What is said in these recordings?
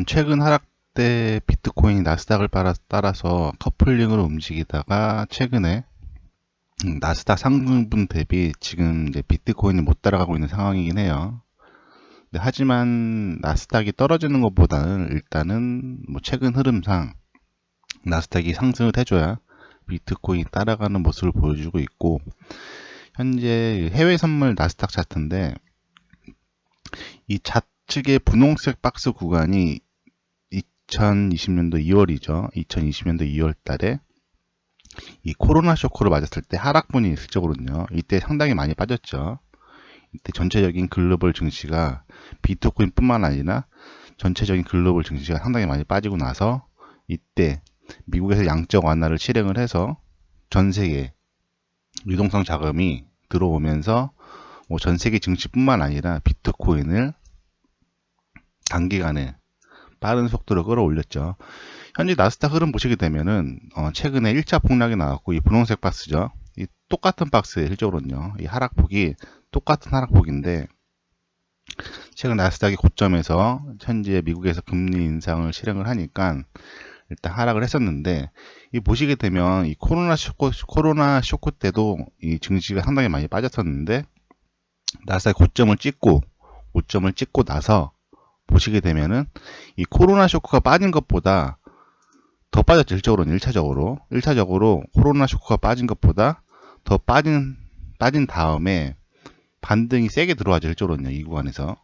최근 하락 때 비트코인이 나스닥을 따라서 커플링으로 움직이다가 최근에 나스닥 상승분 대비 지금 이제 비트코인이 못 따라가고 있는 상황이긴 해요. 하지만 나스닥이 떨어지는 것보다는 일단은 뭐 최근 흐름상 나스닥이 상승을 해줘야 비트코인이 따라가는 모습을 보여주고 있고, 현재 해외 선물 나스닥 차트인데 이 좌측의 분홍색 박스 구간이 2020년도 2월이죠. 2020년도 2월 달에 이 코로나 쇼크로 맞았을 때 하락분이 있었거든요. 이때 상당히 많이 빠졌죠. 이때 전체적인 글로벌 증시가 비트코인뿐만 아니라 전체적인 글로벌 증시가 상당히 많이 빠지고 나서 이때 미국에서 양적 완화를 실행을 해서 전 세계 유동성 자금이 들어오면서 전 세계 증시뿐만 아니라 비트코인을 단기간에 빠른 속도로 끌어올렸죠. 현재 나스닥 흐름 보시게 되면은 최근에 1차 폭락이 나왔고, 이 분홍색 박스죠. 이 똑같은 박스의 실적으로는요. 이 하락폭이 똑같은 하락폭인데, 최근 나스닥이 고점에서 현재 미국에서 금리 인상을 실행을 하니까 일단 하락을 했었는데, 이 보시게 되면 이 코로나 쇼크 때도 이 증시가 상당히 많이 빠졌었는데, 나스닥 고점을 찍고 나서 보시게 되면은 이 코로나 쇼크가 빠진 것보다 더 빠졌죠. 일적으로는 1차적으로 코로나 쇼크가 빠진 것보다 더 빠진 다음에 반등이 세게 들어와죠. 일적으로는요. 이 구간에서.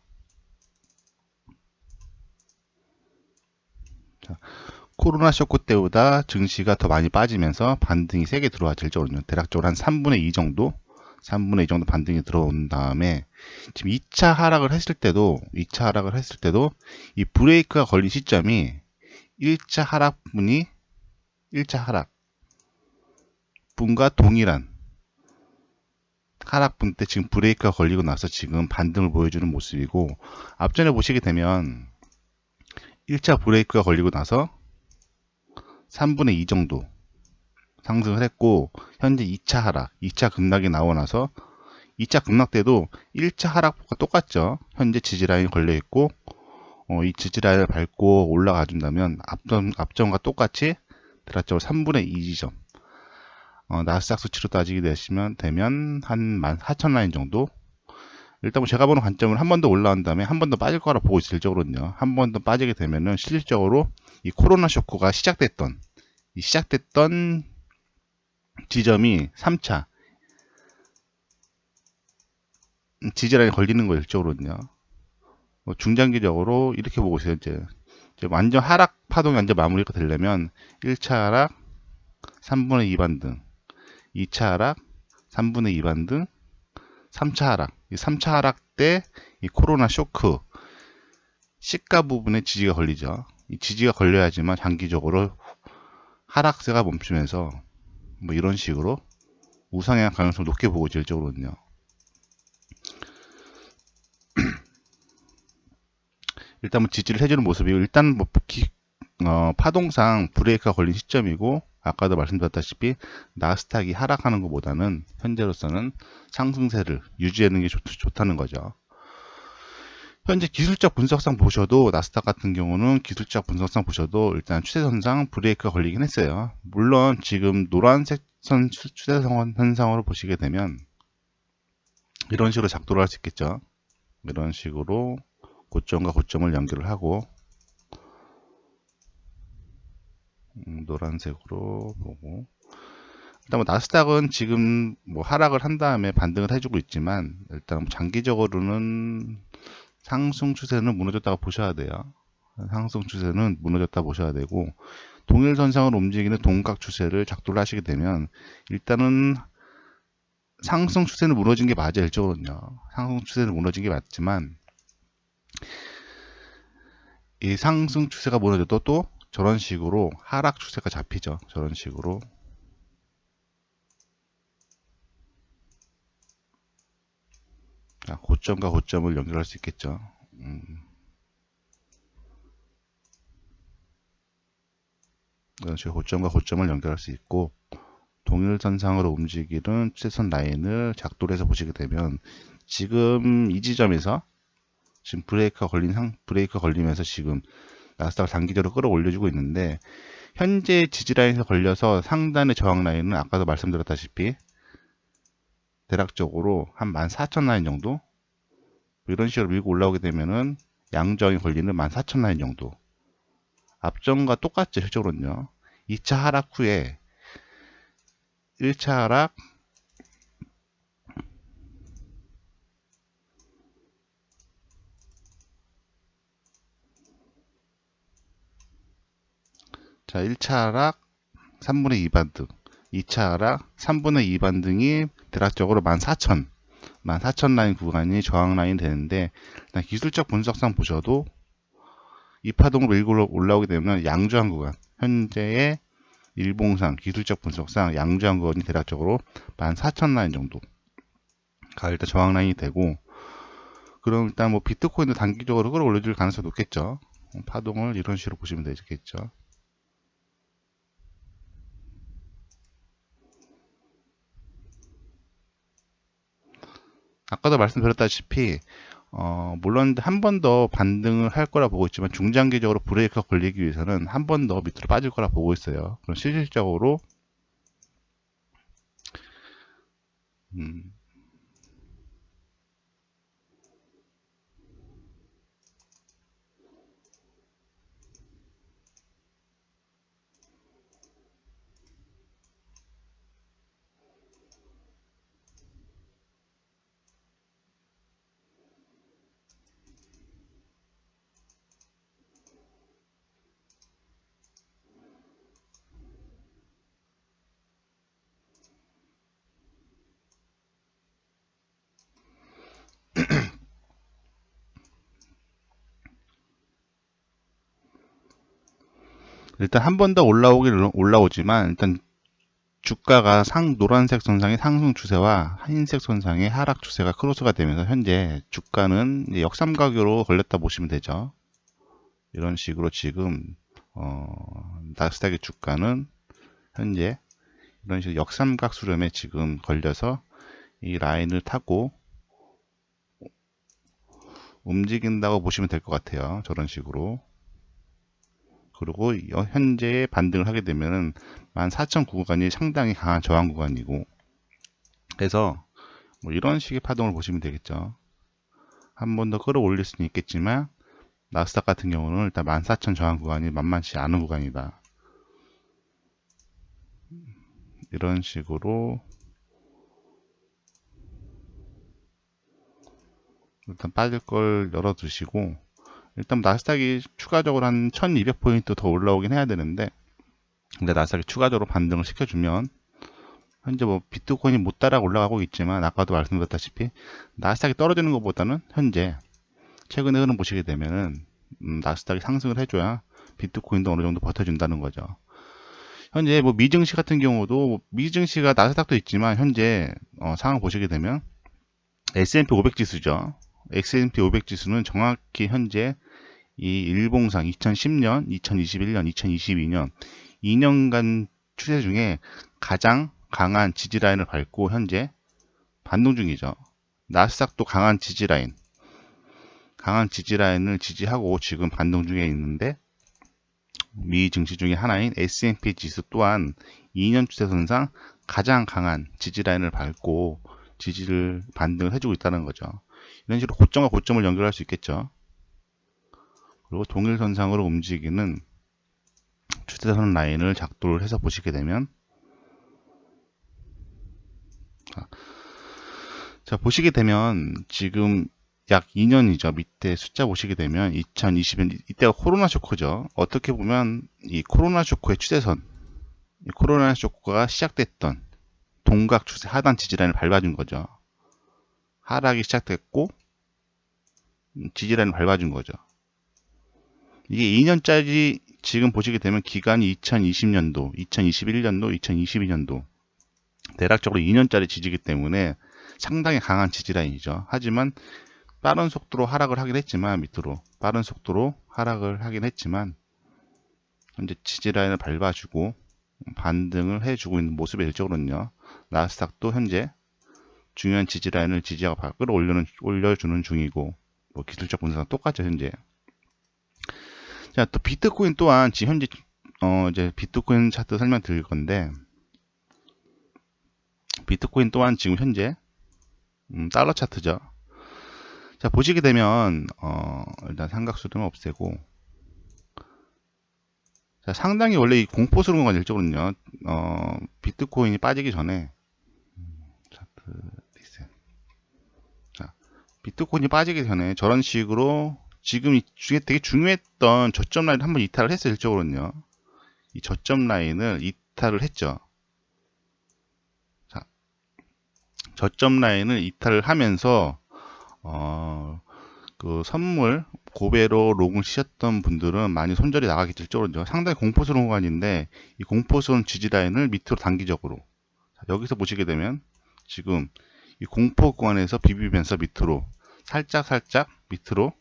자, 코로나 쇼크 때보다 증시가 더 많이 빠지면서 반등이 세게 들어와죠. 일적으로는요. 대략적으로 한 3분의 2 정도? 3분의 2 정도 반등이 들어온 다음에 지금 2차 하락을 했을 때도 이 브레이크가 걸린 시점이 1차 하락 분과 동일한 하락분 때 지금 브레이크가 걸리고 나서 지금 반등을 보여주는 모습이고, 앞전에 보시게 되면 1차 브레이크가 걸리고 나서 3분의 2 정도 상승을 했고, 현재 2차 급락이 나오고 나서 2차 급락 때도 1차 하락과 똑같죠. 현재 지지라인이 걸려 있고, 이 지지라인을 밟고 올라가 준다면 앞전과 똑같이 대략적으로 3분의 2 지점, 나스닥 수치로 따지게 되면 한 14,000라인 정도. 일단 뭐 제가 보는 관점은 한 번 더 올라온 다음에 한 번 더 빠질 거라 보고 있을 적으로는요. 한 번 더 빠지게 되면은 실질적으로 이 코로나 쇼크가 시작됐던 지점이 3차 지지라인에 걸리는 거예요. 일적으로는요. 중장기적으로 이렇게 보고 있어요. 이제 완전 하락 파동이 완전 마무리가 되려면 1차 하락 3분의 2 반등, 2차 하락 3분의 2 반등, 3차 하락. 이 3차 하락 때 이 코로나 쇼크 시가 부분에 지지가 걸리죠. 이 지지가 걸려야지만 장기적으로 하락세가 멈추면서 뭐 이런 식으로 우상향 가능성을 높게 보고 질적으로는요. 일단 뭐 지지를 해주는 모습이고, 일단 뭐 파동상 브레이크가 걸린 시점이고, 아까도 말씀드렸다시피 나스닥이 하락하는 것보다는 현재로서는 상승세를 유지하는 게 좋다는 거죠. 현재 기술적 분석상 보셔도 나스닥 같은 경우는 기술적 분석상 보셔도 일단 추세선상 브레이크가 걸리긴 했어요. 물론 지금 노란색 선 추세선상으로 보시게 되면 이런 식으로 작도를 할 수 있겠죠. 이런 식으로 고점과 고점을 연결을 하고 노란색으로 보고, 일단 뭐 나스닥은 지금 뭐 하락을 한 다음에 반등을 해주고 있지만 일단 뭐 장기적으로는 상승 추세는 무너졌다고 보셔야 돼요. 상승 추세는 무너졌다 보셔야 되고, 동일선상으로 움직이는 동각 추세를 작도를 하시게 되면 일단은 상승 추세는 무너진 게 맞아요. 일적으로는요. 상승 추세는 무너진 게 맞지만 이 상승 추세가 무너져도 또 저런 식으로 하락 추세가 잡히죠. 저런 식으로. 고점과 고점을 연결할 수 있겠죠. 이런 식으로 고점과 고점을 연결할 수 있고, 동일선상으로 움직이는 추세선 라인을 작도를 해서 보시게 되면 지금 이 지점에서 지금 브레이크가 걸리면서 지금 나스닥을 단기적으로 끌어올려주고 있는데, 현재 지지라인에서 걸려서 상단의 저항 라인은 아까도 말씀드렸다시피 대략적으로 한 14,000라인 정도, 이런 식으로 밀고 올라오게 되면은 양저항이 걸리는 14,000라인 정도, 앞전과 똑같죠. 실적으로는요. 2차 하락 후에 1차 하락, 자 1차 하락 3분의 2 반등, 2차 하락 3분의 2 반등이 대략적으로 14,000 라인 구간이 저항 라인 되는데, 일단 기술적 분석상 보셔도 이 파동으로 밀고 올라오게 되면 양저항 구간, 현재의 일봉상 기술적 분석상 양저항 구간이 대략적으로 14,000 라인 정도가 일단 저항 라인이 되고, 그럼 일단 뭐 비트코인도 단기적으로 끌어올려줄 가능성이 높겠죠. 파동을 이런 식으로 보시면 되겠죠. 아까도 말씀드렸다시피 물론 한 번 더 반등을 할 거라 보고 있지만, 중장기적으로 브레이크가 걸리기 위해서는 한 번 더 밑으로 빠질 거라 보고 있어요. 그럼 실질적으로 음, 일단 한 번 더 올라오긴 올라오지만, 일단 주가가 노란색 선상의 상승 추세와 흰색 선상의 하락 추세가 크로스가 되면서 현재 주가는 이제 역삼각으로 걸렸다 보시면 되죠. 이런 식으로 지금 나스닥의 주가는 현재 이런 식으로 역삼각 수렴에 지금 걸려서 이 라인을 타고 움직인다고 보시면 될 것 같아요. 저런 식으로. 그리고 현재 반등을 하게 되면은 14,000 구간이 상당히 강한 저항 구간이고, 그래서 뭐 이런 식의 파동을 보시면 되겠죠. 한 번 더 끌어올릴 수는 있겠지만, 나스닥 같은 경우는 일단 14,000 저항 구간이 만만치 않은 구간이다. 이런 식으로 일단 빠질 걸 열어두시고, 일단 나스닥이 추가적으로 한 1200포인트 더 올라오긴 해야 되는데, 근데 나스닥이 추가적으로 반등을 시켜주면, 현재 뭐 비트코인이 못 따라 올라가고 있지만, 아까도 말씀드렸다시피 나스닥이 떨어지는 것보다는 현재 최근에 흐름 보시게 되면은 나스닥이 상승을 해줘야 비트코인도 어느 정도 버텨준다는 거죠. 현재 뭐 미증시 같은 경우도, 미증시가 나스닥도 있지만 현재 상황 보시게 되면 S&P 500 지수죠. S&P 500 지수는 정확히 현재 이 일봉상 2010년, 2021년, 2022년 2년간 추세 중에 가장 강한 지지라인을 밟고 현재 반동 중이죠. 나스닥도 강한 지지라인을 지지하고 지금 반동 중에 있는데, 미 증시 중에 하나인 S&P 지수 또한 2년 추세선상 가장 강한 지지라인을 밟고 지지를 반등을 해주고 있다는 거죠. 이런 식으로 고점과 고점을 연결할 수 있겠죠. 그리고 동일선상으로 움직이는 추세선 라인을 작도를 해서 보시게 되면, 자 보시게 되면 지금 약 2년이죠. 밑에 숫자 보시게 되면 2020년, 이때가 코로나 쇼크죠. 어떻게 보면 이 코로나 쇼크의 추세선, 이 코로나 쇼크가 시작됐던 동각 추세 하단 지지라인을 밟아준 거죠. 하락이 시작됐고 지지라인을 밟아준 거죠. 이게 2년짜리 지금 보시게 되면 기간이 2020년도, 2021년도, 2022년도 대략적으로 2년짜리 지지기 때문에 상당히 강한 지지라인이죠. 하지만 빠른 속도로 하락을 하긴 했지만, 밑으로 빠른 속도로 하락을 하긴 했지만 현재 지지라인을 밟아주고 반등을 해주고 있는 모습의 일적으로는요. 나스닥도 현재 중요한 지지라인을 지지하고 끌어올려주는 중이고, 뭐 기술적 분석은 똑같죠. 현재 자, 또 비트코인 또한 지금 현재 이제 비트코인 차트 설명드릴 건데, 비트코인 또한 지금 현재 달러 차트죠. 자, 보시게 되면 일단 삼각수렴 없애고, 자, 상당히 원래 이 공포스러운 건 일적으로는요. 비트코인이 빠지기 전에 차트 리셋. 자, 비트코인이 빠지기 전에 저런 식으로 지금 이 중에 되게 중요했던 저점 라인을 한번 이탈을 했어요. 일적으로는요. 이 저점 라인을 이탈을 했죠. 자, 저점 라인을 이탈을 하면서 그 선물 고배로 롱을 치셨던 분들은 많이 손절이 나가겠죠. 일적으로는요. 상당히 공포스러운 구간인데 이 공포스러운 지지 라인을 밑으로 단기적으로, 자, 여기서 보시게 되면 지금 이 공포 구간에서 비비면서 밑으로 살짝 밑으로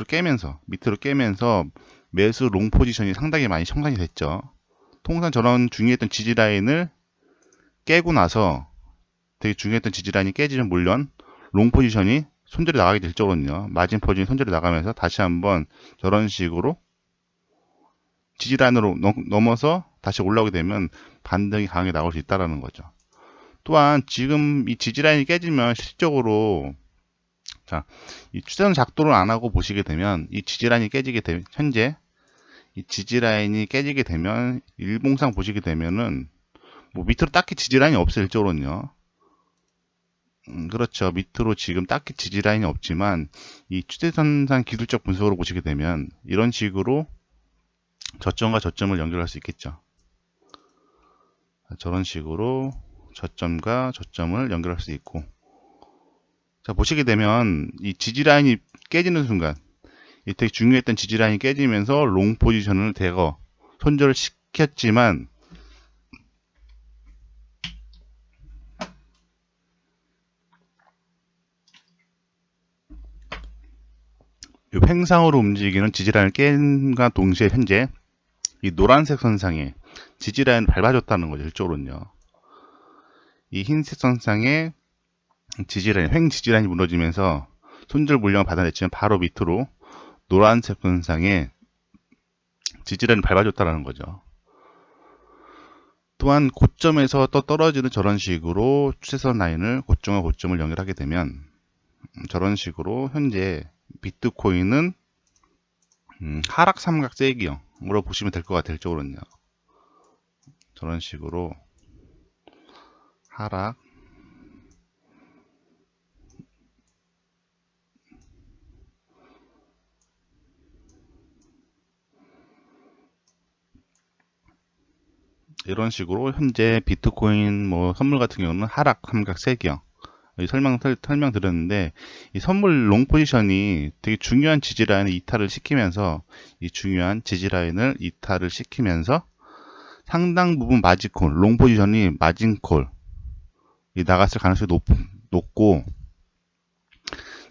깨면서 매수 롱 포지션이 상당히 많이 형성이 됐죠. 통상 저런 중요했던 지지 라인을 깨고 나서 되게 중요했던 지지 라인이 깨지면 물론 롱 포지션이 손절이 나가게 될 적은요. 마진 포지션이 손절이 나가면서 다시 한번 저런 식으로 지지 라인으로 넘어서 다시 올라오게 되면 반등이 강하게 나올 수 있다는 거죠. 또한 지금 이 지지 라인이 깨지면 실질적으로, 자, 이 추세선 작도를 안 하고 보시게 되면 이 지지 라인이 깨지게 되면, 현재 이 지지 라인이 깨지게 되면 일봉상 보시게 되면은 뭐 밑으로 딱히 지지 라인이 없어요. 일적으로는요. 그렇죠. 밑으로 지금 딱히 지지 라인이 없지만 이 추세선상 기술적 분석으로 보시게 되면 이런 식으로 저점과 저점을 연결할 수 있겠죠. 저런 식으로 저점과 저점을 연결할 수 있고, 자, 보시게 되면 이 지지 라인이 깨지는 순간 이 되게 중요했던 지지 라인이 깨지면서 롱 포지션을 대거 손절을 시켰지만 이 횡상으로 움직이는 지지 라인을 깬과 동시에 현재 이 노란색 선상에 지지 라인을 밟아줬다는 거죠. 일적으로는요. 이 흰색 선상에 지지라인, 횡 지지라인이 무너지면서 손절 물량을 받아냈지만 바로 밑으로 노란색 선상에 지지라인을 밟아줬다는 거죠. 또한 고점에서 또 떨어지는 저런 식으로 추세선 라인을 고점과 고점을 연결하게 되면 저런 식으로 현재 비트코인은 하락 삼각 세기형으로 보시면 될 것 같아요. 쪽으로는요. 저런 식으로 하락 이런 식으로 현재 비트코인 뭐 선물 같은 경우는 하락 삼각 세기형 설명드렸는데, 이 선물 롱 포지션이 되게 중요한 지지라인을 이탈을 시키면서 이 중요한 지지라인을 이탈을 시키면서 상당 부분 마진콜, 롱 포지션이 마진콜 나갔을 가능성이 높고,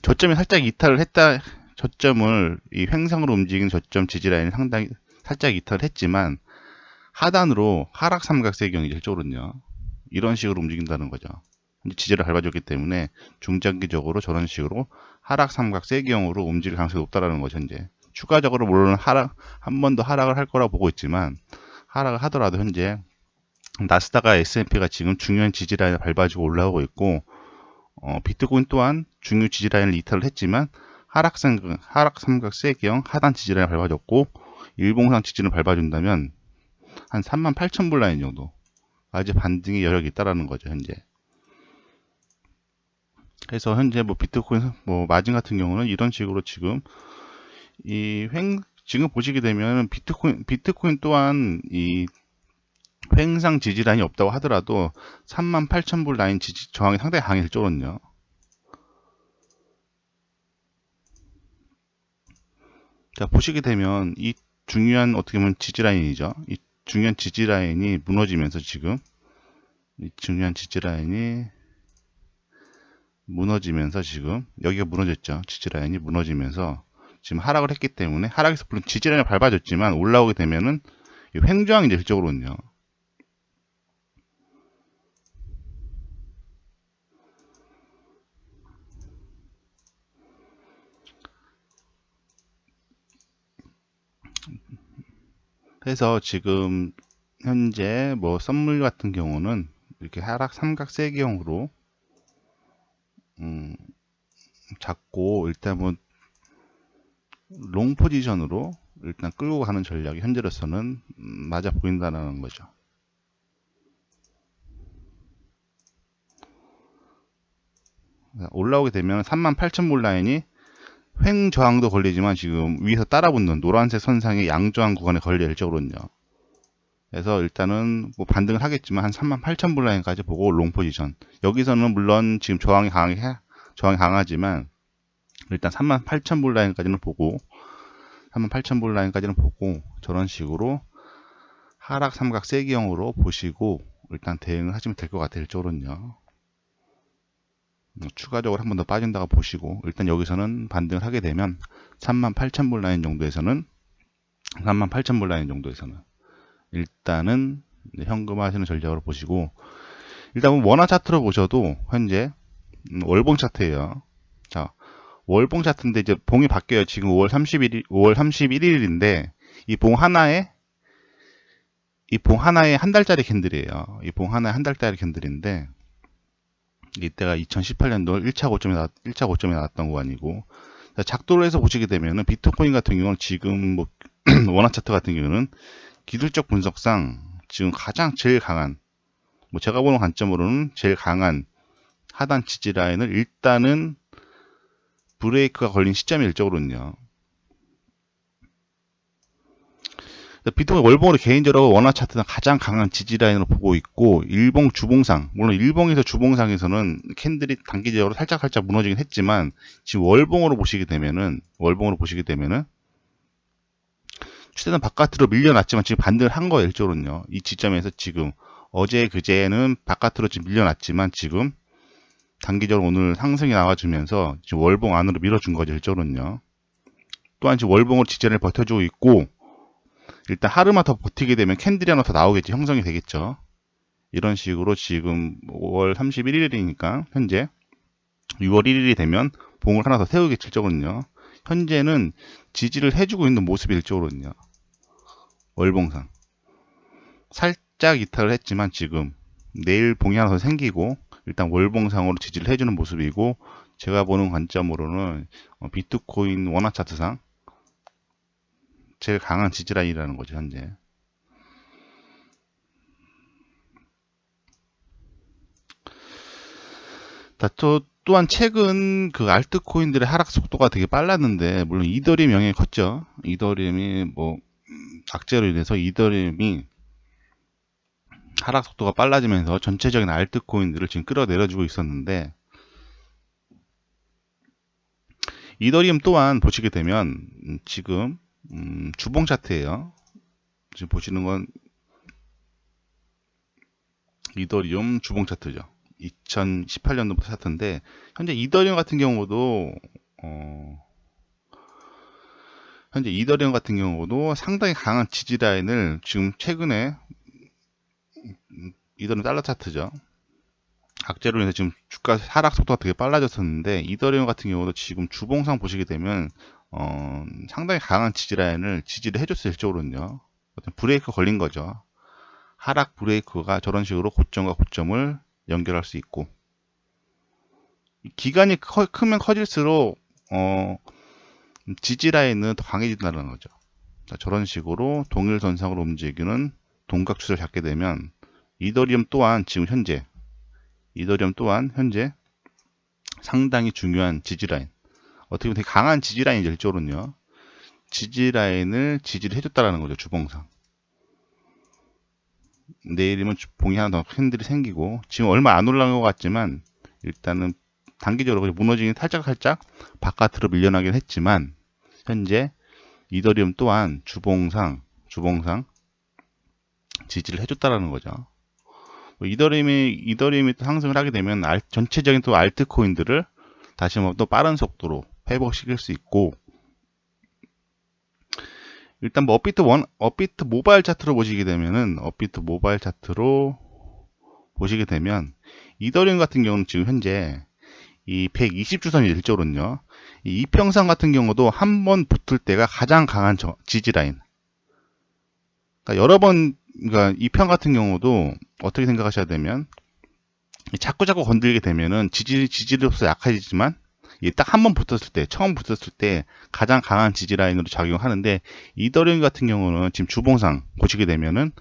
저점이 살짝 이탈을 했다. 저점을 이 횡상으로 움직이는 저점 지지라인이 상당히 살짝 이탈을 했지만 하단으로 하락 삼각세경이 일적으로는요. 이런 식으로 움직인다는 거죠. 지지를 밟아줬기 때문에 중장기적으로 저런 식으로 하락 삼각 세기형으로 움직일 가능성이 높다는 거죠. 현재 추가적으로 물론 하락 한 번 더 하락을 할 거라고 보고 있지만, 하락을 하더라도 현재 나스닥과 S&P가 지금 중요한 지지라인을 밟아주고 올라오고 있고, 비트코인 또한 중요 지지라인을 이탈을 했지만 하락 삼각 세기형 하단 지지라인을 밟아줬고, 일봉상 지지를 밟아준다면 한 38,000불 라인 정도 아직 반등의 여력이 있다라는 거죠. 현재. 그래서 현재 뭐 비트코인 뭐 마진 같은 경우는 이런 식으로 지금 지금 보시게 되면 비트코인 또한 이 횡상 지지 라인이 없다고 하더라도 38,000불 라인 지지 저항이 상당히 강해질 줄은요. 자, 보시게 되면 이 중요한 어떻게 보면 지지 라인이죠. 이 중요한 지지 라인이 무너지면서 지금 이 중요한 지지 라인이 무너지면서 지금 여기가 무너졌죠. 지지 라인이 무너지면서 지금 하락을 했기 때문에, 하락에서 물론 지지 라인을 밟아줬지만 올라오게 되면은 횡저항이죠. 실적으로는요. 해서 지금 현재 뭐 썸물 같은 경우는 이렇게 하락 삼각세기형으로 잡고 일단 뭐 롱 포지션으로 일단 끌고 가는 전략이 현재로서는 맞아 보인다는 거죠. 올라오게 되면 38,000볼 라인이 횡 저항도 걸리지만 지금 위에서 따라붙는 노란색 선상의 양저항 구간에 걸려 일적으로는요. 그래서 일단은 뭐 반등을 하겠지만 한 38,000볼 라인까지 보고 롱 포지션. 여기서는 물론 지금 저항이 강하지만 일단 38,000볼 라인까지는 보고 38,000볼 라인까지는 보고 저런 식으로 하락 삼각 세기형으로 보시고 일단 대응을 하시면 될 것 같아요. 일적으로는요. 추가적으로 한 번 더 빠진다고 보시고 일단 여기서는 반등을 하게 되면 38,000볼 라인 정도에서는 일단은 현금화하시는 전략으로 보시고 일단 원화 차트로 보셔도 현재 월봉 차트예요. 자, 월봉 차트인데 이제 봉이 바뀌어요. 지금 5월 31일인데 이 봉 하나에 한 달짜리 캔들이에요. 이 봉 하나에 한 달짜리 캔들인데 이때가 2018년도 1차 고점이 나왔던 구간이고 작도로 해서 보시게 되면은 비트코인 같은 경우는 지금 뭐 원화 차트 같은 경우는 기술적 분석상 지금 제일 강한 뭐 제가 보는 관점으로는 제일 강한 하단 지지 라인을 일단은 브레이크가 걸린 시점이 일적으로는요. 비트코인 월봉으로 개인적으로 원화 차트는 가장 강한 지지 라인으로 보고 있고 일봉 주봉상 물론 일봉에서 주봉상에서는 캔들이 단기적으로 살짝 무너지긴 했지만 지금 월봉으로 보시게 되면은 추세는 바깥으로 밀려났지만 지금 반등을 한 거예요. 일적으로는요. 이 지점에서 지금 어제 그제는 바깥으로 지금 밀려났지만 지금 단기적으로 오늘 상승이 나와주면서 지금 월봉 안으로 밀어준 거죠. 일적으로는요. 또한 지금 월봉으로 지지를 버텨주고 있고 일단 하루만 더 버티게 되면 캔들이 하나 더 나오겠지. 형성이 되겠죠. 이런 식으로 지금 5월 31일이니까 현재 6월 1일이 되면 봉을 하나 더 세우겠지. 일적으로는요. 현재는 지지를 해주고 있는 모습이 일적으로는요. 월봉상 살짝 이탈을 했지만 지금 내일 봉이 하나 더 생기고 일단 월봉상으로 지지를 해주는 모습이고 제가 보는 관점으로는 비트코인 원화 차트상 제일 강한 지지 라인이라는 거죠. 현재 또한 최근 그 알트코인들의 하락 속도가 되게 빨랐는데 물론 이더리움 영향이 컸죠. 이더리움이 뭐 악재로 인해서 이더리움이 하락 속도가 빨라지면서 전체적인 알트코인들을 지금 끌어내려주고 있었는데 이더리움 또한 보시게 되면 지금 주봉 차트예요. 지금 보시는 건 이더리움 주봉 차트죠. 2018년도부터 차트인데 현재 이더리움 같은 경우도 상당히 강한 지지 라인을 지금 최근에 이더리움 달러 차트죠. 악재로 인해서 지금 주가 하락 속도가 되게 빨라졌었는데 이더리움 같은 경우도 지금 주봉상 보시게 되면 상당히 강한 지지를 해줬어요. 일적으로는요. 브레이크 걸린 거죠. 하락 브레이크가 저런 식으로 고점과 고점을 연결할 수 있고 기간이 크면 커질수록 지지 라인은 더 강해진다는 거죠. 저런 식으로 동일선상으로 움직이는 동각 추세를 잡게 되면 이더리움 또한 상당히 중요한 지지라인 어떻게 보면 되게 강한 지지라인이죠. 일적으로는요. 지지라인을 지지를 해줬다라는 거죠. 주봉상 내일이면 봉이 하나 더 캔들이 생기고 지금 얼마 안 올라간 것 같지만 일단은 단기적으로 무너지긴 살짝 바깥으로 밀려나긴 했지만 현재 이더리움 또한 주봉상 지지를 해줬다라는 거죠. 이더리움이 또 상승을 하게 되면 전체적인 또 알트코인들을 다시 한번 또 빠른 속도로 회복시킬 수 있고 일단 뭐 업비트 모바일 차트로 보시게 되면 이더리움 같은 경우는 지금 현재 이 120주선이 일적으로는요. 이 이평선 같은 경우도 한 번 붙을 때가 가장 강한 지지 라인. 그러니까 여러 번, 그러니까 이 편 같은 경우도 어떻게 생각하셔야 되면, 자꾸 건들게 되면은 지지로서 약해지지만, 딱 한 번 붙었을 때, 처음 붙었을 때 가장 강한 지지 라인으로 작용하는데, 이더리움 같은 경우는 지금 주봉상 보시게 되면은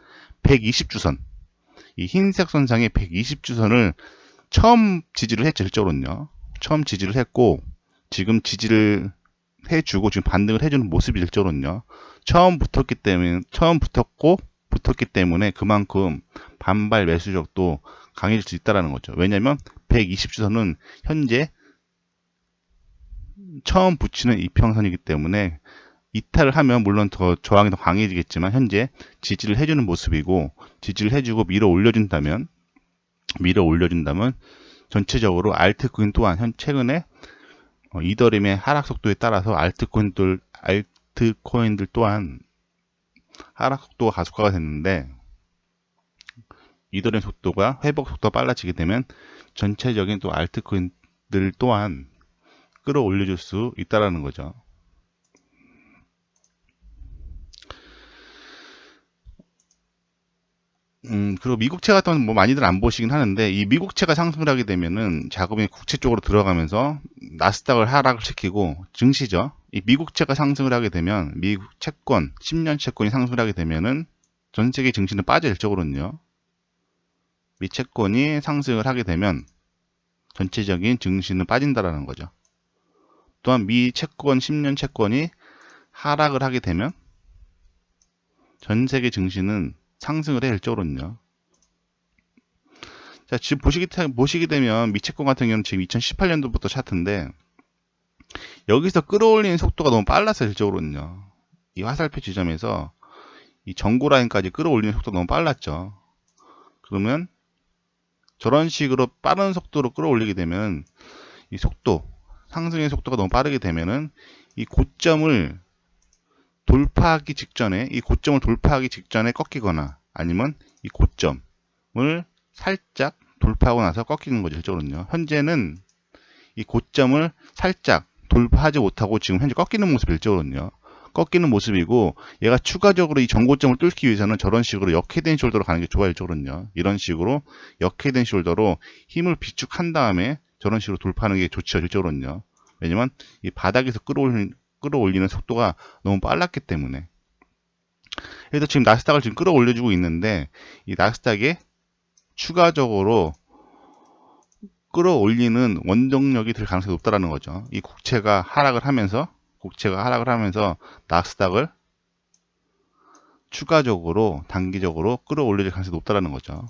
120주선, 이 흰색 선상에 120주선을 처음 지지를 했죠, 실적으로는요. 처음 지지를 했고, 지금 지지를 해주고, 지금 반등을 해주는 모습이 실적으로는요. 붙었기 때문에 그만큼 반발 매수력도 강해질 수 있다는 거죠. 왜냐면 120주선은 현재 처음 붙이는 이평선이기 때문에 이탈을 하면 물론 더 저항이 더 강해지겠지만 현재 지지를 해주는 모습이고, 지지를 해주고 밀어 올려준다면 전체적으로 알트코인 또한 최근에 이더리움의 하락 속도에 따라서 알트코인들 또한 하락 속도가 가속화가 됐는데, 이더리움 속도가 회복 속도가 빨라지게 되면 전체적인 또 알트코인들 또한 끌어올려줄 수 있다라는 거죠. 그리고 미국채 같은 경우는 뭐 많이들 안 보시긴 하는데, 이 미국채가 상승을 하게 되면은 자금이 국채 쪽으로 들어가면서 나스닥을 하락을 시키고, 증시죠. 이 미국채가 상승을 하게 되면 미국 채권, 10년 채권이 상승을 하게 되면은 전 세계 증시는 빠져 일적으로는요. 미 채권이 상승을 하게 되면 전체적인 증시는 빠진다라는 거죠. 또한 미 채권, 10년 채권이 하락을 하게 되면 전 세계 증시는 상승을 해 일적으로는요. 자, 지금 보시게 되면 미채권 같은 경우는 지금 2018년도부터 차트인데, 여기서 끌어올리는 속도가 너무 빨라서 일적으로는요. 이 화살표 지점에서 이 전고 라인까지 끌어올리는 속도가 너무 빨랐죠. 그러면 저런 식으로 빠른 속도로 끌어올리게 되면 이 상승의 속도가 너무 빠르게 되면은 이 고점을 이 고점을 돌파하기 직전에 꺾이거나, 아니면 이 고점을 살짝 돌파하고 나서 꺾이는 거죠, 실적으로는요. 현재는 이 고점을 살짝 돌파하지 못하고 지금 현재 꺾이는 모습이 일적으로는요. 꺾이는 모습이고, 얘가 추가적으로 이 전고점을 뚫기 위해서는 저런 식으로 역헤드앤 숄더로 가는 게 좋아요, 일적으로는요. 이런 식으로 역헤드앤 숄더로 힘을 비축한 다음에 저런 식으로 돌파하는 게 좋죠, 일적으로는요. 왜냐면 이 바닥에서 끌어올리는 속도가 너무 빨랐기 때문에. 그래서 지금 나스닥을 지금 끌어올려주고 있는데, 이 나스닥에 추가적으로 끌어올리는 원동력이 될 가능성이 높다라는 거죠. 이 국채가 하락을 하면서 나스닥을 추가적으로 단기적으로 끌어올릴 가능성이 높다라는 거죠.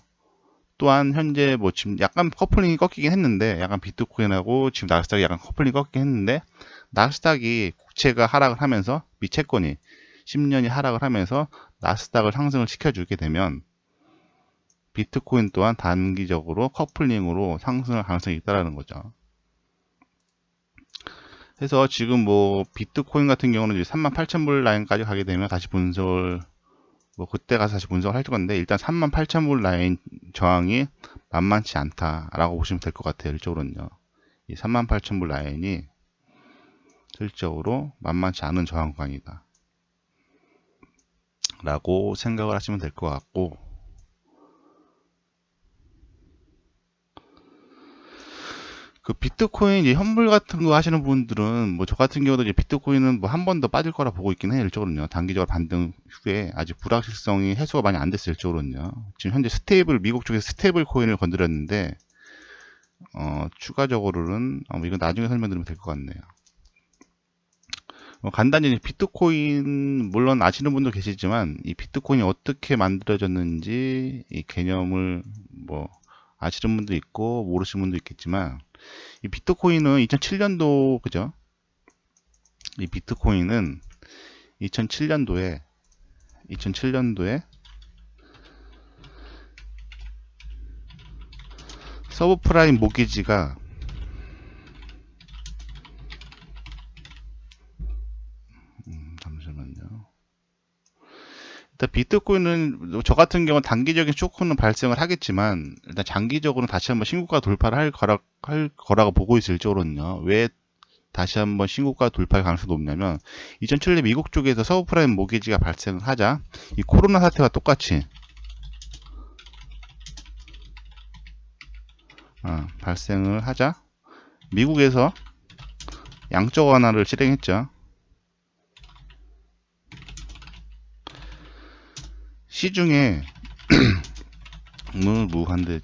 또한 현재 뭐 지금 약간 커플링이 꺾이긴 했는데, 약간 비트코인하고 지금 나스닥이 약간 커플링이 꺾이긴 했는데, 나스닥이 국채가 하락을 하면서 미 채권이 10년이 하락을 하면서 나스닥을 상승을 시켜주게 되면 비트코인 또한 단기적으로 커플링으로 상승할 가능성이 있다는 거죠. 그래서 지금 뭐 비트코인 같은 경우는 이제 38,000불 라인까지 가게 되면 다시 분석을, 뭐 그때 가서 다시 분석을 할 건데, 일단 38,000불 라인 저항이 만만치 않다라고 보시면 될 것 같아요. 일적으로는요. 이 38,000불 라인이 실적으로 만만치 않은 저항 구간이다 라고 생각을 하시면 될 것 같고, 그 비트코인 이제 현물 같은 거 하시는 분들은, 뭐 저 같은 경우도 이제 비트코인은 뭐 한 번 더 빠질 거라 보고 있긴 해요, 일적으로는요. 단기적으로 반등 후에 아직 불확실성이 해소가 많이 안 됐어요, 일적으로는요. 지금 현재 미국 쪽에서 스테이블 코인을 건드렸는데, 추가적으로는, 이건 나중에 설명드리면 될 것 같네요. 간단히 비트코인, 물론 아시는 분도 계시지만, 이 비트코인이 어떻게 만들어졌는지, 이 개념을 뭐, 아시는 분도 있고, 모르시는 분도 있겠지만, 이 비트코인은 2007년도, 그죠? 이 비트코인은 2007년도에 서브프라임 모기지가 잠시만요. 일단 비트코인은 저 같은 경우는 단기적인 쇼크는 발생을 하겠지만, 일단 장기적으로는 다시 한번 신고가 돌파를 할 거라고 보고 있을 적으로는요. 왜 다시 한번 신고가 돌파할 가능성이 높냐면 2007년 미국 쪽에서 서브프라임 모기지가 발생을 하자 이 코로나 사태와 똑같이 발생을 하자 미국에서 양적 완화를 실행했죠. 시중에 무한대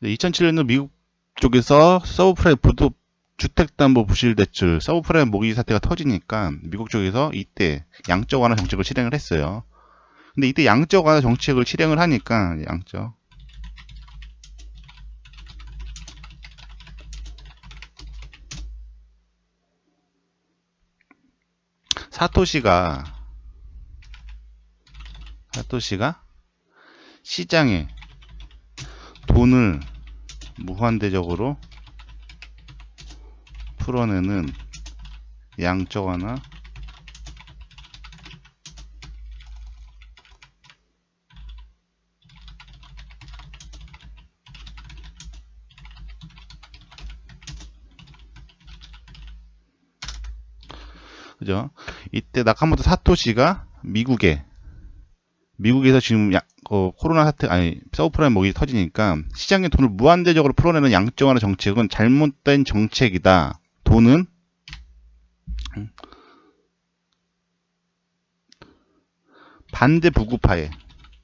2007년도 미국 쪽에서 서브프라임 부도 주택담보부실대출 서브프라임 모기지 사태가 터지니까 미국 쪽에서 이때 양적 완화 정책을 실행을 했어요. 근데 이때 양적 완화 정책을 실행을 하니까 사토시가 시장에 돈을 무한대적으로 풀어내는 양적 완화 그죠? 이때 나카모토 사토시가 미국에서 지금 코로나 사태 서브프라임 모기지 터지니까 시장에 돈을 무한대적으로 풀어내는 양적 완화 정책은 잘못된 정책이다. 돈은 반대 부급화에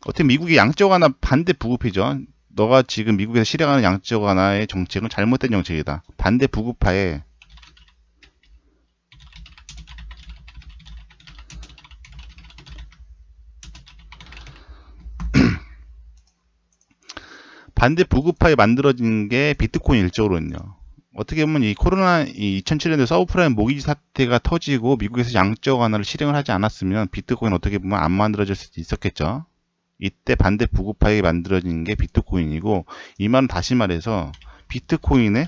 어떻게 미국이 양적 완화 반대 부급이죠. 너가 지금 미국에서 실행하는 양적 완화의 정책은 잘못된 정책이다. 반대 부급화에 반대 부급화에 만들어진 게 비트코인 일적으로는요. 어떻게 보면 이 2007년도 서브프라임 모기지 사태가 터지고 미국에서 양적 완화를 실행을 하지 않았으면 비트코인 어떻게 보면 안 만들어질 수도 있었겠죠. 이때 반대 부급화에 만들어진 게 비트코인이고 이 말은 다시 말해서 비트코인의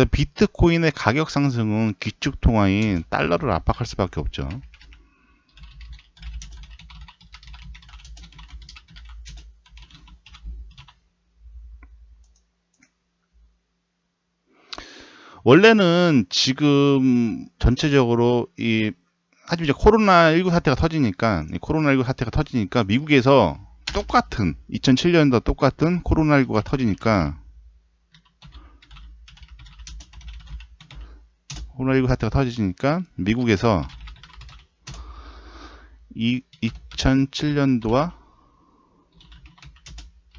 비트코인의 가격 상승은 기축 통화인 달러를 압박할 수밖에 없죠. 원래는 지금 전체적으로 하지만 이제 코로나19 사태가 터지니까 미국에서 똑같은 2007년도 똑같은 코로나19가 터지니까 미국에서 2007년도와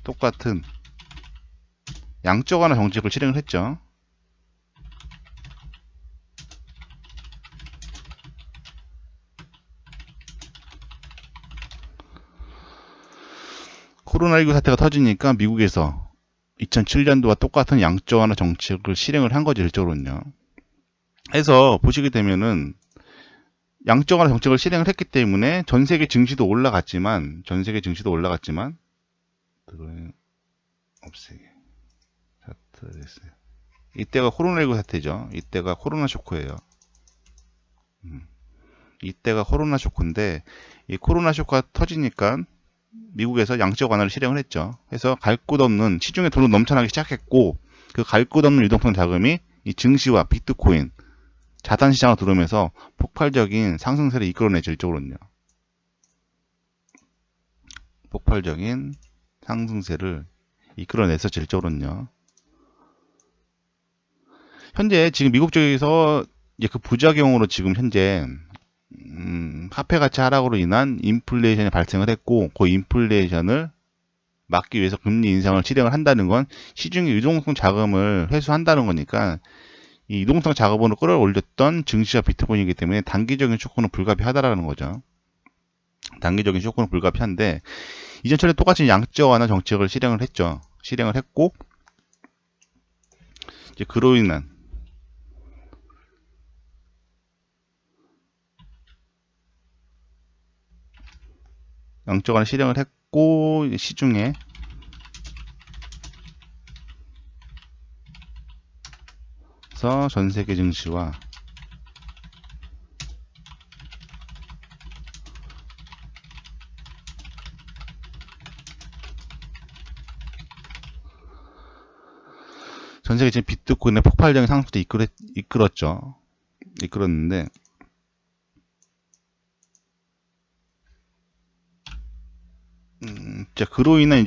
똑같은 양적 완화 정책을 실행을 했죠. 코로나19 사태가 터지니까 미국에서 2007년도와 똑같은 양적 완화 정책을 실행을 한 거죠, 일적으로는요. 해서 보시게 되면은 양적 완화 정책을 실행을 했기 때문에 전 세계 증시도 올라갔지만 이때가 코로나19 사태죠. 이때가 코로나 쇼크예요. 이때가 코로나 쇼크인데 이 코로나 쇼크가 터지니까 미국에서 양적 완화를 실행을 했죠. 그래서 갈 곳 없는 시중에 돈을 넘쳐나기 시작했고 그 갈 곳 없는 유동성 자금이 이 증시와 비트코인 자산 시장으로 들어오면서 폭발적인 상승세를 이끌어내죠. 일적으로는요. 폭발적인 상승세를 이끌어내서 질적으로는요. 현재 지금 미국 쪽에서 이제 그 부작용으로 지금 현재 화폐 가치 하락으로 인한 인플레이션이 발생을 했고 그 인플레이션을 막기 위해서 금리 인상을 실행을 한다는 건 시중의 유동성 자금을 회수한다는 거니까 이 유동성 자금으로 끌어올렸던 증시와 비트코인이기 때문에 단기적인 쇼크는 불가피하다라는 거죠. 단기적인 쇼크는 불가피한데 이전처럼 똑같이 양적 완화 정책을 실행을 했고 이제 그로 인한 양적 완화 실행을 했고 시중에 전 세계 증시와 전 세계 지금 비트코인의 폭발적인 상승을 이끌었는데, 자, 그로 인한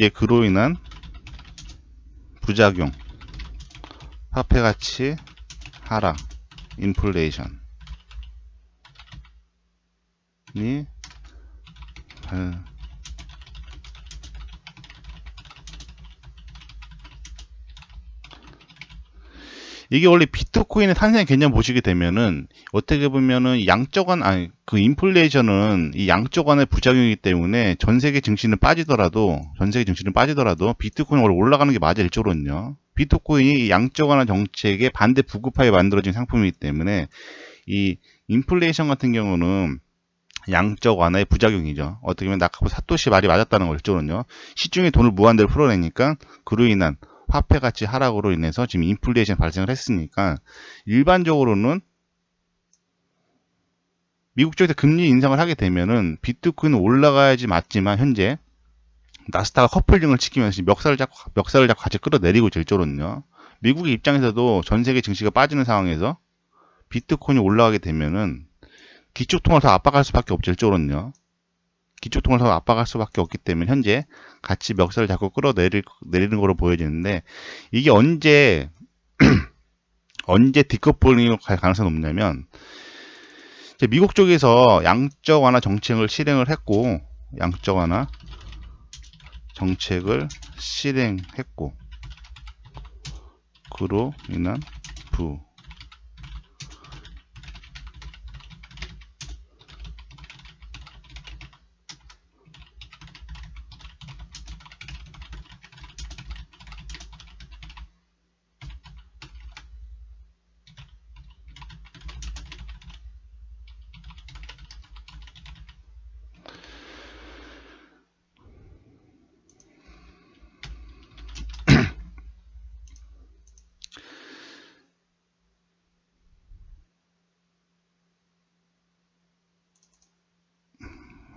부작용, 화폐 가치 하락, 인플레이션이 이게 원래 비트코인의 탄생 개념 보시게 되면은 어떻게 보면은 그 인플레이션은 이 양적 완의 부작용이기 때문에 전 세계 증시는 빠지더라도 비트코인이 원래 올라가는 게 맞아 일조론요. 비트코인이 양적 완화 정책의 반대 부급하에 만들어진 상품이기 때문에 이 인플레이션 같은 경우는 양적 완화의 부작용이죠. 어떻게 보면 나카모 사토시 말이 맞았다는 걸 일조론요. 시중에 돈을 무한대로 풀어내니까 그로 인한 화폐 가치 하락으로 인해서 지금 인플레이션이 발생을 했으니까 일반적으로는 미국 쪽에서 금리 인상을 하게 되면은 비트코인은 올라가야지 맞지만 현재 나스닥가 커플링을 시키면서 멱살을 잡고 같이 끌어내리고 질조론요. 미국의 입장에서도 전 세계 증시가 빠지는 상황에서 비트코인이 올라가게 되면은 기축통화를 더 압박할 수밖에 없죠. 일조론요. 기축통화를 더 압박할 수밖에 없기 때문에 현재 같이 멱살을 잡고 끌어내리는 거로 보여지는데 이게 언제 디커플링이 갈 가능성이 높냐면 미국 쪽에서 양적 완화 정책을 실행을 했고 그로 인한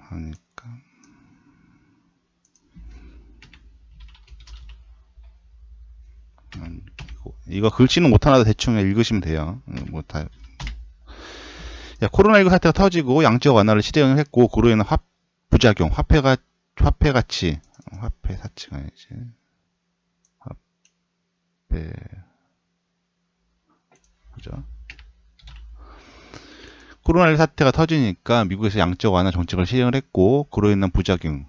하니까 이거 글씨는 못하나도 대충 대충 읽으시면 돼요. 코로나19 사태가 터지고 양적 완화를 실행을 했고 그로 인한 부작용, 화폐 가치가 아니지. 그죠? 코로나19 사태가 터지니까 미국에서 양적 완화 정책을 실행을 했고 그로 인한 부작용,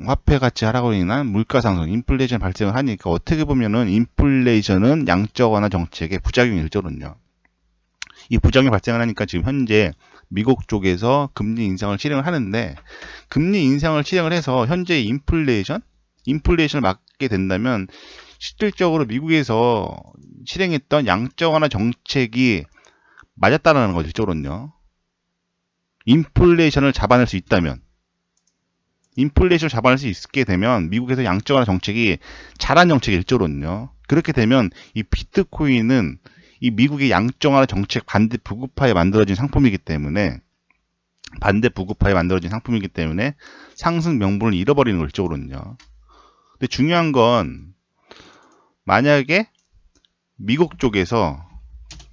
화폐 가치 하락으로 인한 물가 상승, 인플레이션 발생을 하니까 어떻게 보면은 인플레이션은 양적 완화 정책의 부작용이 일조론요. 이 부작용이 발생을 하니까 지금 현재 미국 쪽에서 금리 인상을 실행을 하는데 금리 인상을 실행을 해서 현재 인플레이션을 막게 된다면 실질적으로 미국에서 실행했던 양적 완화 정책이 맞았다는 거죠. 일조론요. 인플레이션을 잡아낼 수 있게 되면 미국에서 양적 완화 정책이 잘한 정책이 일조론요. 그렇게 되면 이 비트코인은 이 미국의 양적 완화 정책 반대 부급하에 만들어진 상품이기 때문에 상승 명분을 잃어버리는 걸 일조론요. 근데 중요한 건 만약에 미국 쪽에서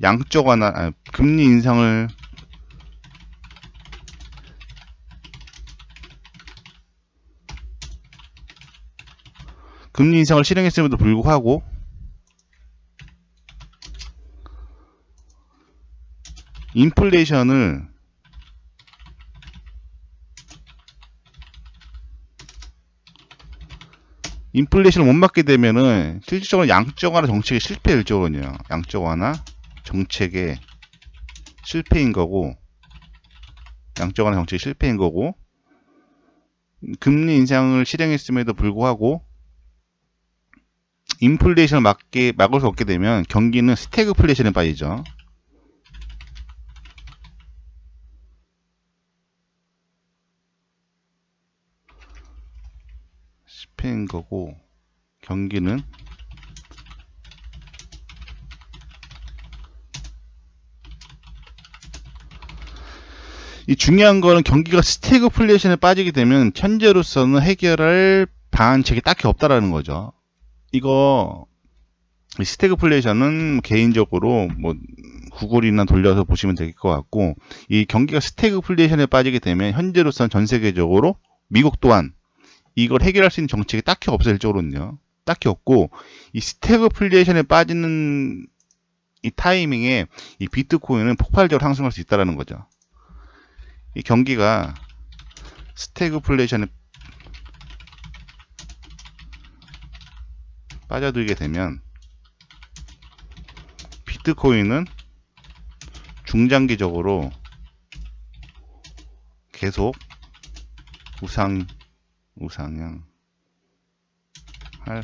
양적 완화 금리 인상을 실행했음에도 불구하고 인플레이션을 못 막게 되면은 실질적으로 양적 완화 정책의 실패일조거든요. 양적 완화 정책의 실패인 거고 금리 인상을 실행했음에도 불구하고 인플레이션을 막을 수 없게 되면 경기는 스태그플레이션에 빠지죠. 실패인 거고 경기는 이 중요한 거는 경기가 스태그플레이션에 빠지게 되면 현재로서는 해결할 방안책이 딱히 없다라는 거죠. 이거 이 스태그플레이션은 개인적으로 뭐 구글이나 돌려서 보시면 될 것 같고, 이 경기가 스태그플레이션에 빠지게 되면 현재로서는 전 세계적으로 미국 또한 이걸 해결할 수 있는 정책이 딱히 없어질 쪽으로는요. 딱히 없고, 이 스태그플레이션에 빠지는 이 타이밍에 이 비트코인은 폭발적으로 상승할 수 있다는 거죠. 이 경기가 스태그플레이션에 빠져들게 되면 비트코인은 중장기적으로 계속 우상향 할.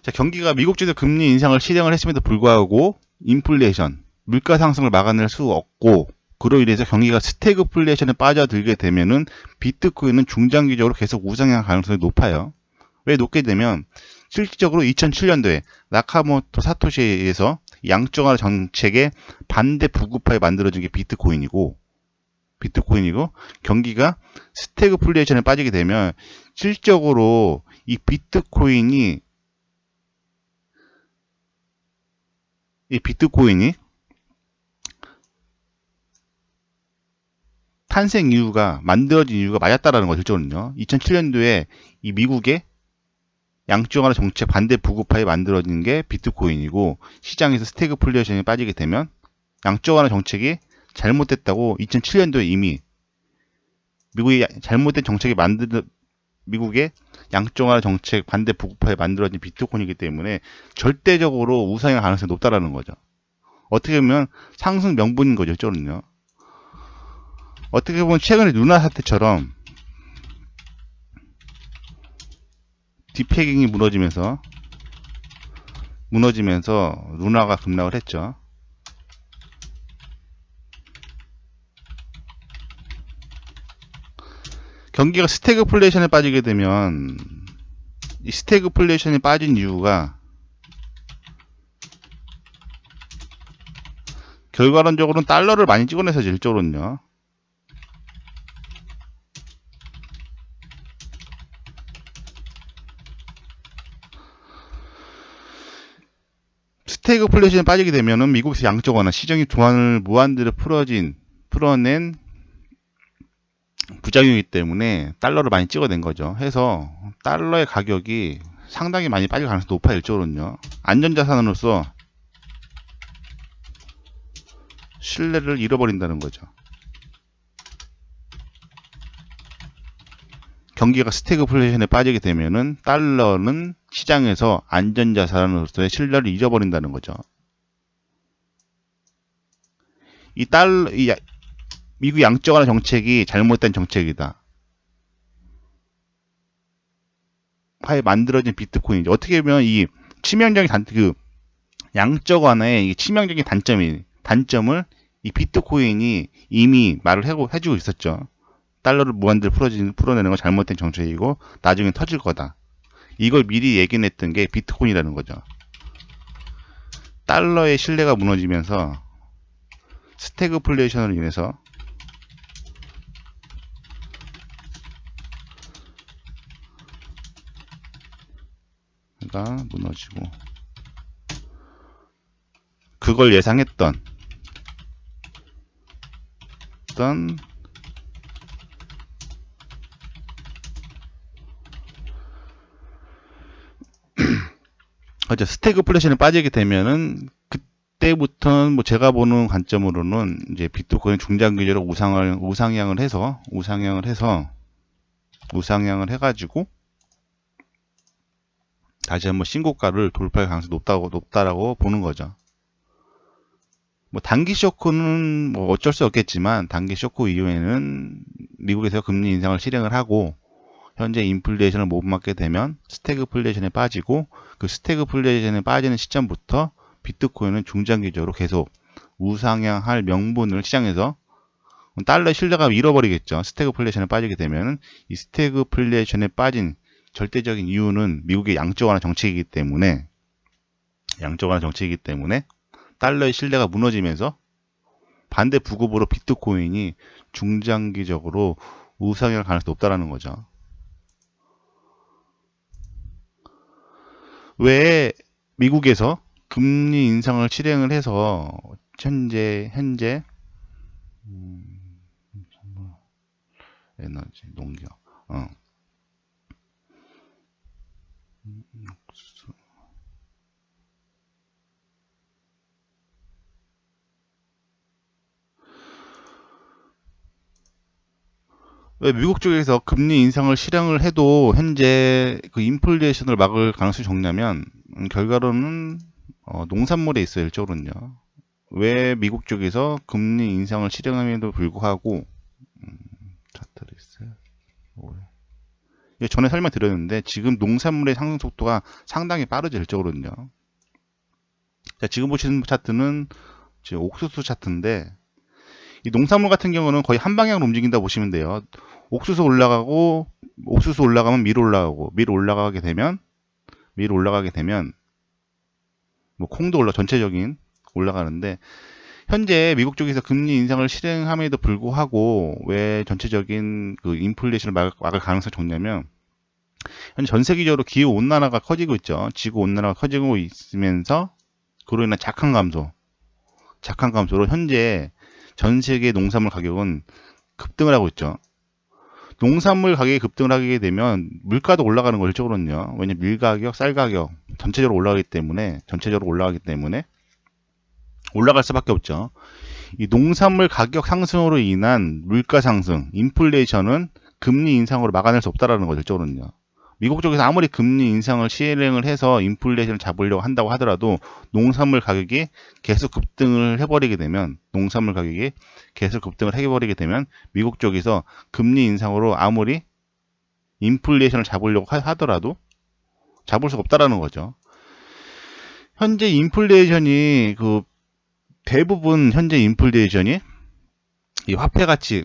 자, 경기가 미국 주도 금리 인상을 실행을 했음에도 불구하고 인플레이션, 물가 상승을 막아낼 수 없고, 그로 인해서 경기가 스태그플레이션에 빠져들게 되면은 비트코인은 중장기적으로 계속 우상향 가능성이 높아요. 왜 높게 되면 실질적으로 2007년도에 나카모토 사토시에 의해서 양적완화 정책의 반대 부급하에 만들어진 게 비트코인이고 경기가 스태그플레이션에 빠지게 되면 실질적으로 이 비트코인이 탄생 이유가, 만들어진 이유가 맞았다라는 거죠. 실제로는요. 2007년도에 이 미국의 양적완화 정책 반대 부급하에 만들어진 게 비트코인이고, 시장에서 스태그플레이션이 빠지게 되면 양적완화 정책이 잘못됐다고 2007년도에 이미 미국의 잘못된 정책이 미국의 양적완화 정책 반대 부급하에 만들어진 비트코인이기 때문에 절대적으로 우상향 가능성이 높다라는 거죠. 어떻게 보면 상승 명분인 거죠. 저는요. 어떻게 보면 최근에 루나 사태처럼 디페깅이 무너지면서 루나가 급락을 했죠. 경기가 스태그플레이션에 빠지게 되면 이 스태그플레이션에 빠진 이유가 결과론적으로는 달러를 많이 찍어내서 질적으로는요. 스태그플레이션에 빠지게 되면은 미국에서 양적완화 시장이 돈을 무한대로 풀어낸 부작용이기 때문에 달러를 많이 찍어낸 거죠. 해서 달러의 가격이 상당히 많이 빠질 가능성이 높아요. 일적으로는요. 안전자산으로서 신뢰를 잃어버린다는 거죠. 경기가 스태그플레이션에 빠지게 되면은 달러는 시장에서 안전자산으로서의 신뢰를 잃어버린다는 거죠. 이 미국 양적완화 정책이 잘못된 정책이다. 하에 만들어진 비트코인이죠. 어떻게 보면 이 치명적인 양적완화의 이 치명적인 단점을 이 비트코인이 이미 말을 해주고 있었죠. 달러를 무한대로 풀어내는 건 잘못된 정책이고 나중에 터질 거다. 이걸 미리 예견했던 게 비트코인이라는 거죠. 달러의 신뢰가 무너지면서 스태그플레이션으로 인해서 무너지고, 그걸 예상했던 스태그플레이션에 빠지게 되면은 그때부터는 뭐 제가 보는 관점으로는 이제 비트코인 중장기적으로 우상향을 해가지고 다시 한번 신고가를 돌파할 가능성이 높다라고 보는 거죠. 뭐 단기 쇼크는 뭐 어쩔 수 없겠지만 단기 쇼크 이후에는 미국에서 금리 인상을 실행을 하고 현재 인플레이션을 못 막게 되면 스태그플레이션에 빠지고, 그 스태그플레이션에 빠지는 시점부터 비트코인은 중장기적으로 계속 우상향할 명분을 시장에서 달러의 신뢰가 잃어버리겠죠. 스태그플레이션에 빠지게 되면 이 스태그플레이션에 빠진 절대적인 이유는 미국의 양적완화 정책이기 때문에 달러의 신뢰가 무너지면서 반대 부급으로 비트코인이 중장기적으로 우상향할 가능성이 높다라는 거죠. 왜 미국에서 금리 인상을 실행을 해서 현재 에너지 농경 어. 왜 미국 쪽에서 금리 인상을 실행을 해도 현재 그 인플레이션을 막을 가능성이 적냐면 결과로는 농산물에 있어요. 일적으로는요. 왜 미국 쪽에서 금리 인상을 실행함에도 불구하고 차트를 있어요. 전에 설명드렸는데 지금 농산물의 상승 속도가 상당히 빠르죠. 일적으로는요. 자, 지금 보시는 차트는 지금 옥수수 차트인데 이 농산물 같은 경우는 거의 한 방향으로 움직인다 보시면 돼요. 옥수수 올라가면 밀 올라가고 밀 올라가게 되면 뭐 콩도 전체적인 올라가는데 현재 미국 쪽에서 금리 인상을 실행함에도 불구하고 왜 전체적인 그 인플레이션을 막을 가능성이 적냐면 현재 전 세계적으로 기후 온난화가 커지고 있죠. 지구 온난화가 커지고 있으면서 그로 인한 작황 감소로 현재 전 세계 농산물 가격은 급등을 하고 있죠. 농산물 가격이 급등을 하게 되면 물가도 올라가는 거죠. 일적으로는요. 왜냐면 밀 가격, 쌀 가격 전체적으로 올라가기 때문에 올라갈 수밖에 없죠. 이 농산물 가격 상승으로 인한 물가 상승, 인플레이션은 금리 인상으로 막아낼 수 없다라는 거죠. 일적으로는요. 미국 쪽에서 아무리 금리 인상을 실행을 해서 인플레이션을 잡으려고 한다고 하더라도 농산물 가격이 계속 급등을 해버리게 되면 미국 쪽에서 금리 인상으로 아무리 인플레이션을 잡으려고 하더라도 잡을 수가 없다라는 거죠. 현재 인플레이션이 대부분 현재 인플레이션이 이 화폐 가치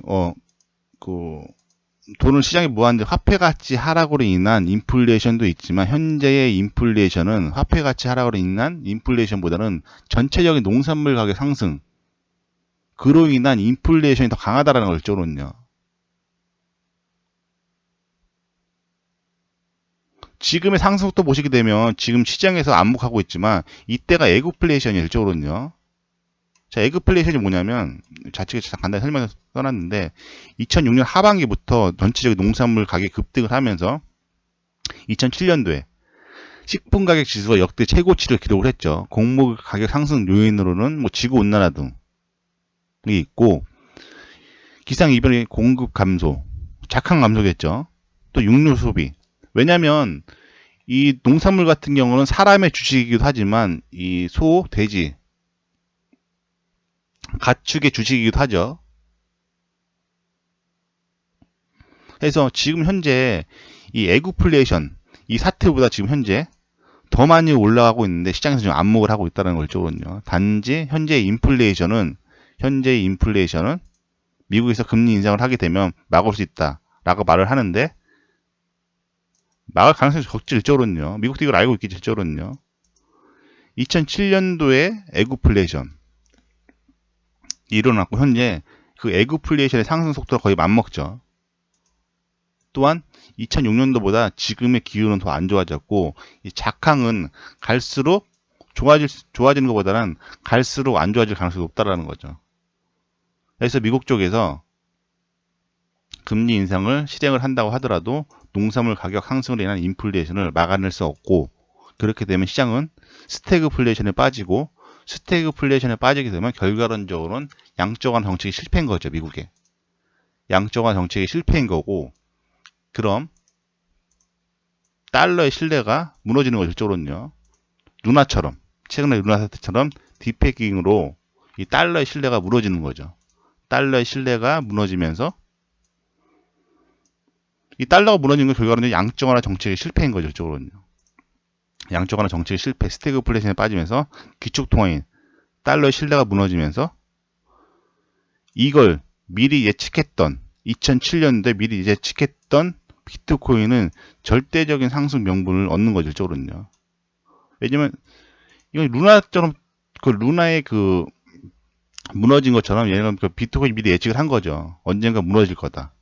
돈을 시장에 모았는데 화폐 가치 하락으로 인한 인플레이션도 있지만 현재의 인플레이션은 화폐 가치 하락으로 인한 인플레이션보다는 전체적인 농산물 가격 상승 그로 인한 인플레이션이 더 강하다라는 걸 적으로는요. 지금의 상승 속도 보시게 되면 지금 시장에서 안목하고 있지만 이때가 에그플레이션이 일적으로는요. 자, 에그플레이션이 뭐냐면 좌측에 간단히 설명을 써놨는데 2006년 하반기부터 전체적인 농산물 가격이 급등을 하면서 2007년도에 식품 가격 지수가 역대 최고치를 기록을 했죠. 곡물 가격 상승 요인으로는 뭐 지구 온난화 등이 있고 기상 이변의 공급 감소, 작황 감소겠죠. 또 육류 소비. 왜냐하면 이 농산물 같은 경우는 사람의 주식이기도 하지만 이 소, 돼지, 가축의 주식이기도 하죠. 그래서 지금 현재 이 에그플레이션 이 사태보다 지금 현재 더 많이 올라가고 있는데 시장에서 지금 안목을 하고 있다는 걸 적거든요. 단지 현재 인플레이션은 미국에서 금리 인상을 하게 되면 막을 수 있다라고 말을 하는데 막을 가능성이 적지 일적으로는요. 미국도 이걸 알고 있겠지 일적으로는요. 2007년도에 에그플레이션 일어났고 현재 그 에그플레이션의 상승 속도가 거의 맞먹죠. 또한 2006년도보다 지금의 기후는 더 안 좋아졌고 이 작황은 갈수록 좋아지는 것보다는 갈수록 안 좋아질 가능성이 높다라는 거죠. 그래서 미국 쪽에서 금리 인상을 실행을 한다고 하더라도 농산물 가격 상승으로 인한 인플레이션을 막아낼 수 없고 그렇게 되면 시장은 스태그플레이션에 빠지고 스태그플레이션에 빠지게 되면 결과론적으로는 양적완 정책이 실패인 거죠. 미국의 양적완 정책이 실패인 거고 그럼 달러의 신뢰가 무너지는 거죠. 실적으로는요. 최근에 루나 사태처럼 디패깅으로 이 달러의 신뢰가 무너지는 거죠. 달러의 신뢰가 무너지면서 이 달러가 무너지는 건 결과로는 양적완화 정책의 실패인 거죠. 실적으로는요. 양적완화 정책의 실패, 스태그플레이션에 빠지면서 기축통화인 달러의 신뢰가 무너지면서 이걸 미리 예측했던 2007년도에 미리 예측했던 비트코인은 절대적인 상승 명분을 얻는 거죠. 일적으로는요. 왜냐면 이건 루나처럼 루나의 무너진 것처럼 얘는 비트코인 미리 예측을 한 거죠. 언젠가 무너질 거다.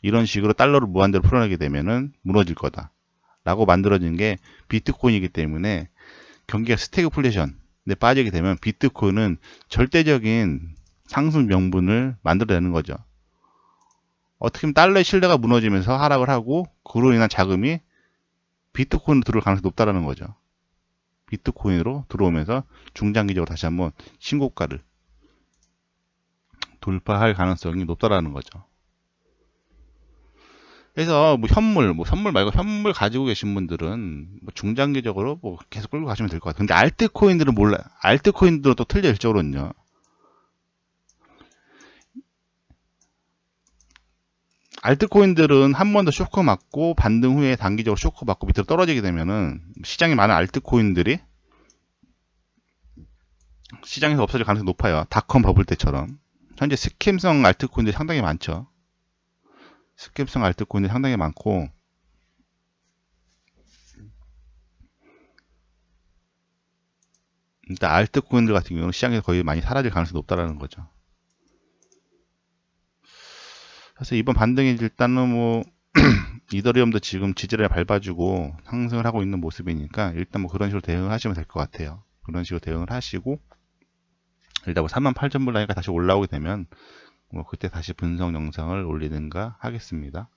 이런 식으로 달러를 무한대로 풀어내게 되면은 무너질 거다. 라고 만들어진 게 비트코인이기 때문에 경기가 스태그플레이션에 빠지게 되면 비트코인은 절대적인 상승 명분을 만들어내는 거죠. 어떻게 보면 달러의 신뢰가 무너지면서 하락을 하고 그로 인한 자금이 비트코인으로 들어올 가능성이 높다는 거죠. 비트코인으로 들어오면서 중장기적으로 다시 한번 신고가를 돌파할 가능성이 높다라는 거죠. 그래서 뭐 현물, 뭐 선물 말고 현물 가지고 계신 분들은 뭐 중장기적으로 뭐 계속 끌고 가시면 될 것 같아요. 근데 알트코인들은 몰라. 알트코인들은 또 틀려 일적으로는요. 알트코인들은 한 번 더 쇼크 맞고 반등 후에 단기적으로 쇼크 맞고 밑으로 떨어지게 되면은 시장에 많은 알트코인들이 시장에서 없어질 가능성이 높아요. 닷컴 버블 때처럼. 현재 스캠성 알트코인들이 상당히 많죠. 스캠성 알트코인들이 상당히 많고 일단 알트코인들 같은 경우는 시장에서 거의 많이 사라질 가능성이 높다라는 거죠. 그래서 이번 반등이 일단은 뭐 이더리움도 지금 지지를 밟아주고 상승을 하고 있는 모습이니까 일단 뭐 그런 식으로 대응을 하시면 될 것 같아요. 그런 식으로 대응을 하시고 일단 뭐 38,000불 라인가 다시 올라오게 되면 뭐 그때 다시 분석 영상을 올리든가 하겠습니다.